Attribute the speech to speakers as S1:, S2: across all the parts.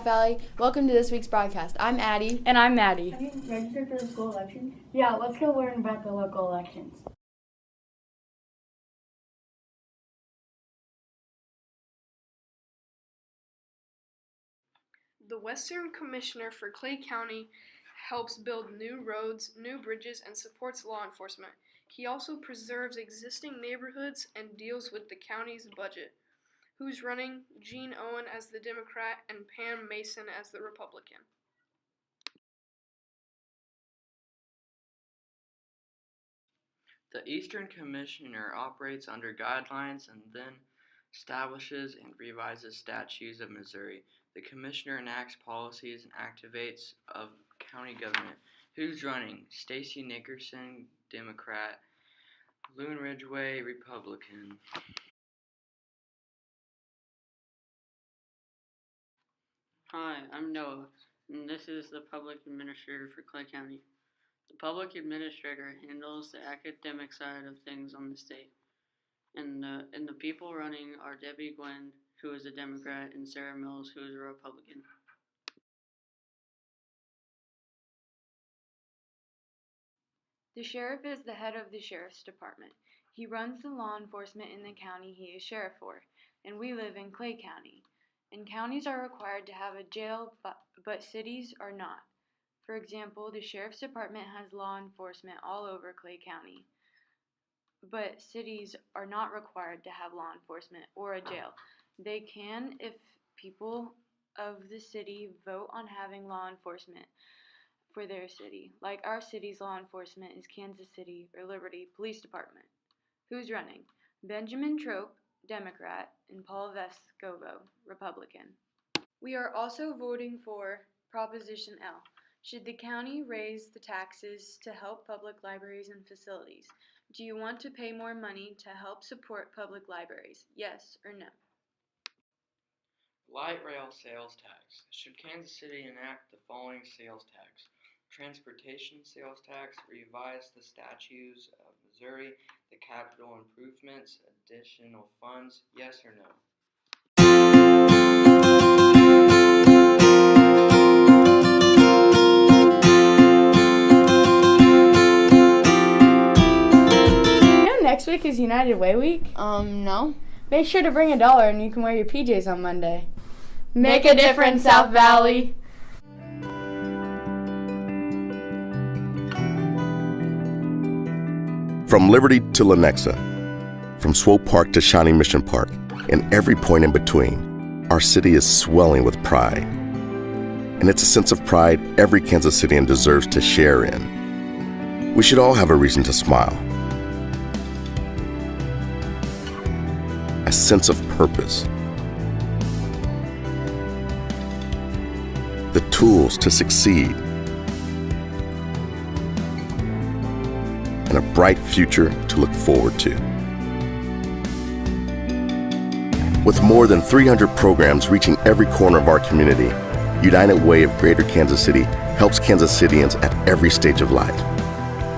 S1: South Valley. Welcome to this week's broadcast. I'm Addie.
S2: And I'm Maddie.
S3: Have you registered for the school elections? Yeah, let's go learn about the local elections.
S4: The Western Commissioner for Clay County helps build new roads, new bridges, and supports law enforcement. He also preserves existing neighborhoods and deals with the county's budget. Who's running? Gene Owen as the Democrat and Pam Mason as the Republican.
S5: The Eastern Commissioner operates under guidelines and then establishes and revises statutes of Missouri. The Commissioner enacts policies and activates of county government. Who's running? Stacy Nickerson, Democrat. Luann Ridgeway, Republican.
S6: Hi, I'm Noah, and this is the Public Administrator for Clay County. The Public Administrator handles the academic side of things on the state. And the people running are Debbie Gwin, who is a Democrat, and Sarah Mills, who is a Republican.
S2: The sheriff is the head of the sheriff's department. He runs the law enforcement in the county he is sheriff for, and we live in Clay County. And counties are required to have a jail, but cities are not. For example, the sheriff's department has law enforcement all over Clay County, but cities are not required to have law enforcement or a jail. They can if people of the city vote on having law enforcement for their city. Like our city's law enforcement is Kansas City or Liberty Police Department. Who's running? Benjamin Troupe, Democrat, and Paul Vescovo, Republican. We are also voting for Proposition L. Should the county raise the taxes to help public libraries and facilities? Do you want to pay more money to help support public libraries? Yes or no?
S5: Light rail sales tax. Should Kansas City enact the following sales tax? Transportation sales tax, revise the statutes of Missouri, the capital improvements, additional funds, yes or no?
S2: Next week is United Way Week?
S1: No.
S2: Make sure to bring $1 and you can wear your PJs on Monday.
S1: Make a difference, South Valley.
S7: From Liberty to Lenexa, from Swope Park to Shawnee Mission Park, and every point in between, our city is swelling with pride. And it's a sense of pride every Kansas Citian deserves to share in. We should all have a reason to smile. A sense of purpose. The tools to succeed. And a bright future to look forward to. With more than 300 programs reaching every corner of our community, United Way of Greater Kansas City helps Kansas Citians at every stage of life.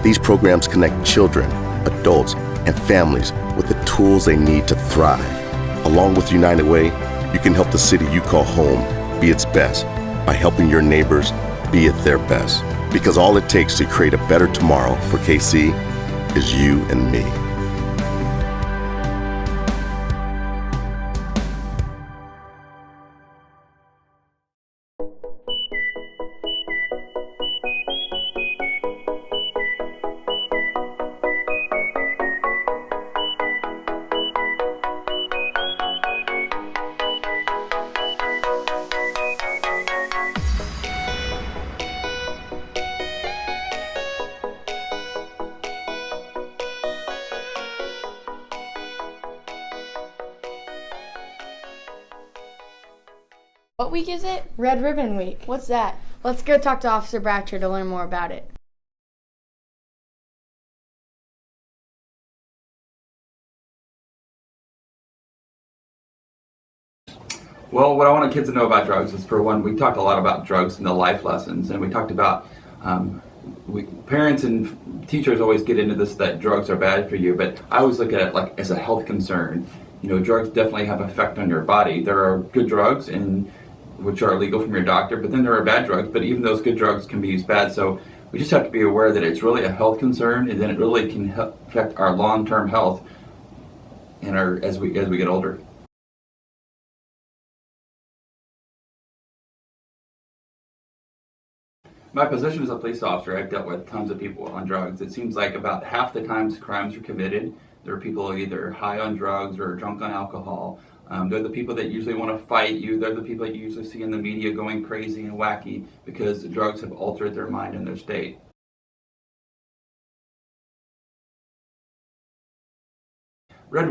S7: These programs connect children, adults, and families with the tools they need to thrive. Along with United Way, you can help the city you call home be its best by helping your neighbors be at their best. Because all it takes to create a better tomorrow for KC is you and me.
S1: What week is it?
S2: Red Ribbon Week.
S1: What's that?
S2: Let's go talk to Officer Bratcher to learn more about it.
S8: Well, what I want kids to know about drugs is, for one, we talked a lot about drugs in the life lessons, and we talked about parents and teachers always get into this, that drugs are bad for you, but I always look at it like as a health concern. You know, drugs definitely have an effect on your body. There are good drugs, and which are illegal from your doctor, but then there are bad drugs, but even those good drugs can be used bad. So we just have to be aware that it's really a health concern, and then it really can affect our long-term health and as we get older. My position as a police officer, I've dealt with tons of people on drugs. It seems like about half the times crimes are committed, there are people either high on drugs or drunk on alcohol. They're the people that usually want to fight you. They're the people that you usually see in the media going crazy and wacky because the drugs have altered their mind and their state. Red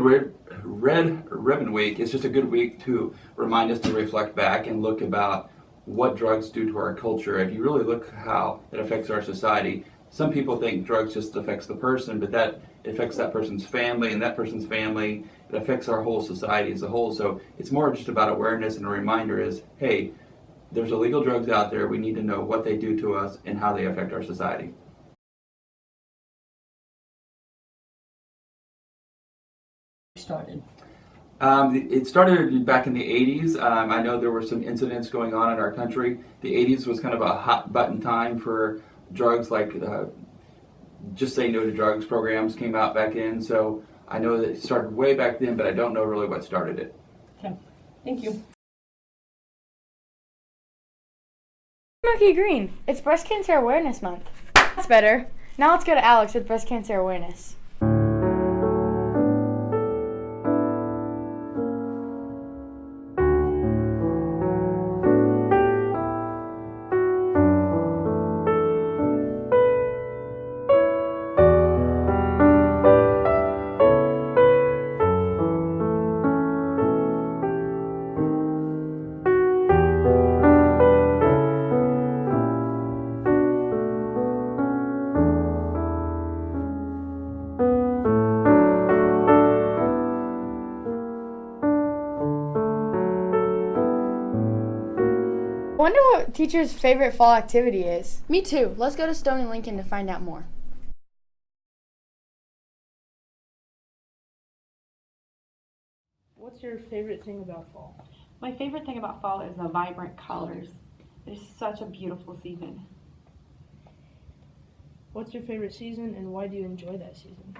S8: Ribbon Week is just a good week to remind us to reflect back and look about what drugs do to our culture. If you really look how it affects our society, some people think drugs just affects the person, but that affects that person's family, and that person's family, it affects our whole society as a whole. So it's more just about awareness, and a reminder is, hey, there's illegal drugs out there. We need to know what they do to us and how they affect our society.
S3: Started.
S8: It started back in the 80s. I know there were some incidents going on in our country. The 80s was kind of a hot button time for drugs, like Just Say No to Drugs programs came out back in. So I know that it started way back then, but I don't know really what started it.
S3: Okay, thank you.
S1: Murky Green. It's Breast Cancer Awareness Month. That's better. Now let's go to Alex with breast cancer awareness. I wonder what teacher's favorite fall activity is. Me too. Let's go to Stone and Lincoln to find out more.
S9: What's your favorite thing about fall?
S10: My favorite thing about fall is the vibrant colors. It is such a beautiful season.
S9: What's your favorite season and why do you enjoy that season?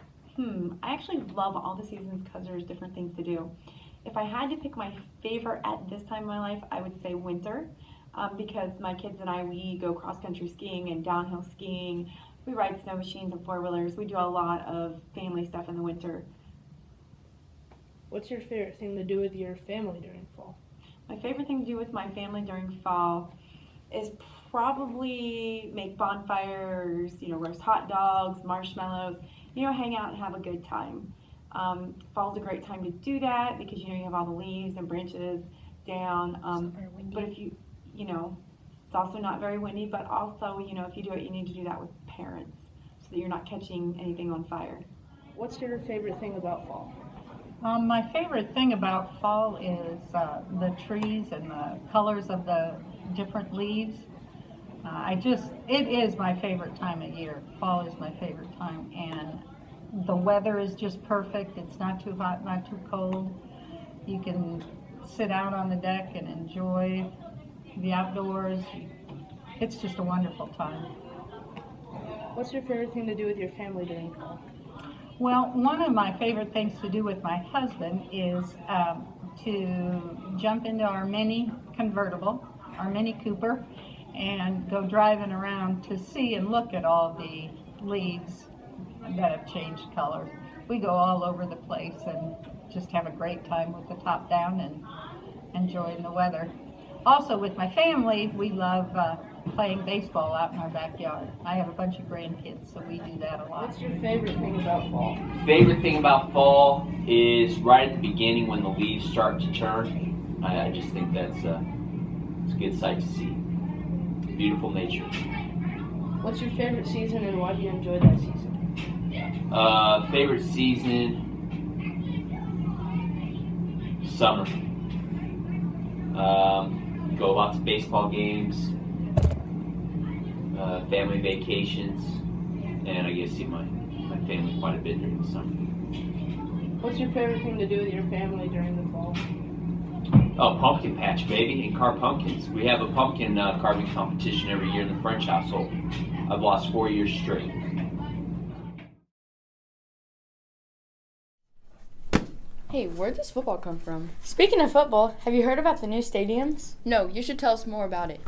S10: I actually love all the seasons because there's different things to do. If I had to pick my favorite at this time in my life, I would say winter. Because my kids and I, we go cross-country skiing and downhill skiing. We ride snow machines and four-wheelers. We do a lot of family stuff in the winter.
S9: What's your favorite thing to do with your family during fall?
S10: My favorite thing to do with my family during fall is probably make bonfires, roast hot dogs, marshmallows, hang out and have a good time. Fall's a great time to do that because, you have all the leaves and branches down. But if it's also not very windy, but also, if you do it, you need to do that with parents so that you're not catching anything on fire.
S9: What's your favorite thing about fall?
S11: My favorite thing about fall is the trees and the colors of the different leaves. It is my favorite time of year. Fall is my favorite time, and the weather is just perfect. It's not too hot, not too cold. You can sit out on the deck and enjoy the outdoors. It's just a wonderful time.
S9: What's your favorite thing to do with your family during fall?
S11: Well, one of my favorite things to do with my husband is to jump into our Mini convertible, our Mini Cooper, and go driving around to see and look at all the leaves that have changed colors. We go all over the place and just have a great time with the top down and enjoying the weather. Also, with my family, we love playing baseball out in our backyard. I have a bunch of grandkids, so we do that a lot.
S9: What's your favorite thing about fall?
S12: Favorite thing about fall is right at the beginning when the leaves start to turn. I just think it's a good sight to see. Beautiful nature.
S9: What's your favorite season and why do you enjoy that season?
S12: Favorite season, summer. Go lots of baseball games, family vacations, and I get to see my family quite a bit during the summer.
S9: What's your favorite thing to do with your family during the fall?
S12: Oh, pumpkin patch, baby, and carve pumpkins. We have a pumpkin carving competition every year in the French household. I've lost 4 years straight.
S1: Hey, where'd this football come from? Speaking of football, have you heard about the new stadiums?
S9: No, you should tell us more about it.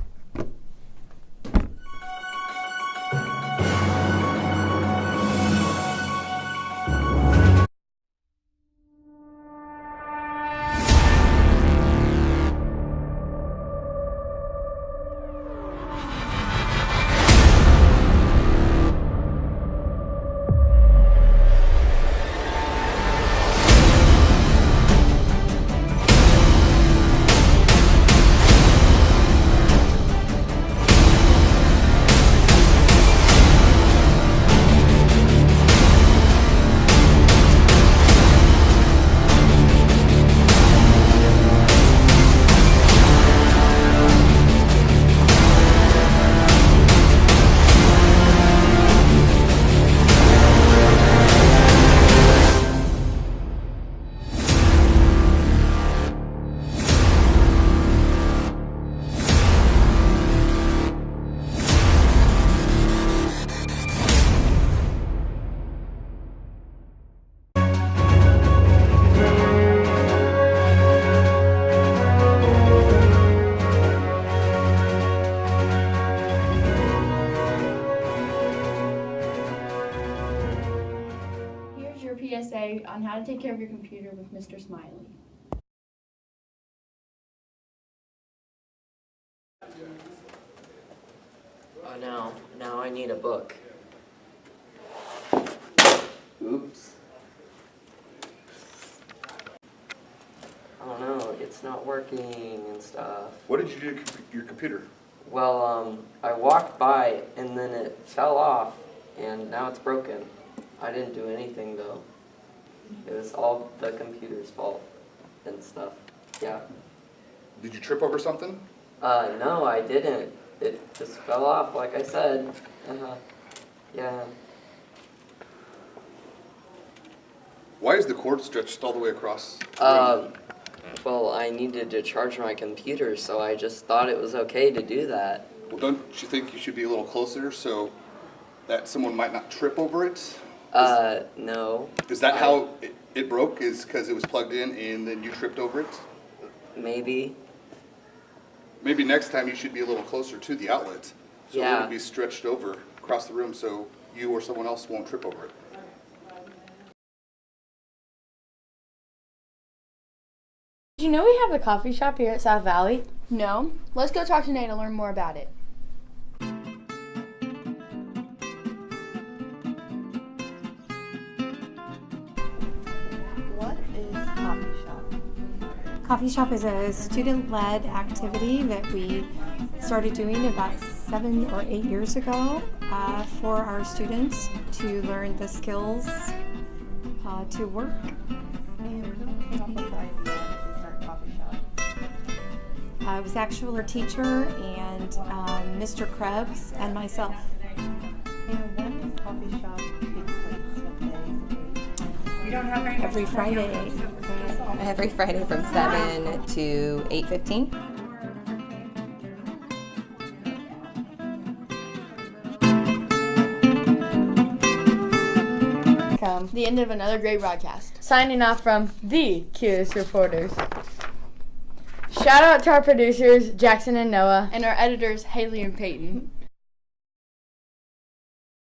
S3: PSA on how to take care of your computer with Mr. Smiley.
S13: Oh no, I need a book. Oops. Oh no, it's not working and stuff.
S14: What did you do to your computer?
S13: Well, I walked by and then it fell off and now it's broken. I didn't do anything though. It was all the computer's fault and stuff. Yeah.
S14: Did you trip over something?
S13: No, I didn't. It just fell off, like I said. Yeah.
S14: Why is the cord stretched all the way across the room?
S13: Well, I needed to charge my computer, so I just thought it was okay to do that.
S14: Well, don't you think you should be a little closer so that someone might not trip over it?
S13: No.
S14: Is that how it broke? Is because it was plugged in and then you tripped over it?
S13: Maybe.
S14: Maybe next time you should be a little closer to the outlet. So it wouldn't be stretched over across the room so you or someone else won't trip over it.
S1: Did you know we have a coffee shop here at South Valley?
S9: No. Let's go talk to Nate and learn more about it. What is Coffee Shop?
S15: Coffee Shop is a student-led activity that we started doing about 7 or 8 years ago for our students to learn the skills to work. It was actually our teacher and Mr. Krebs and myself.
S16: And when does Coffee Shop take place? What days?
S15: We don't have very every Friday.
S17: Every Friday from 7 to 8:15.
S1: Come. The end of another great broadcast. Signing off from the cutest reporters. Shout out to our producers, Jackson and Noah.
S9: And our editors, Haley and Peyton.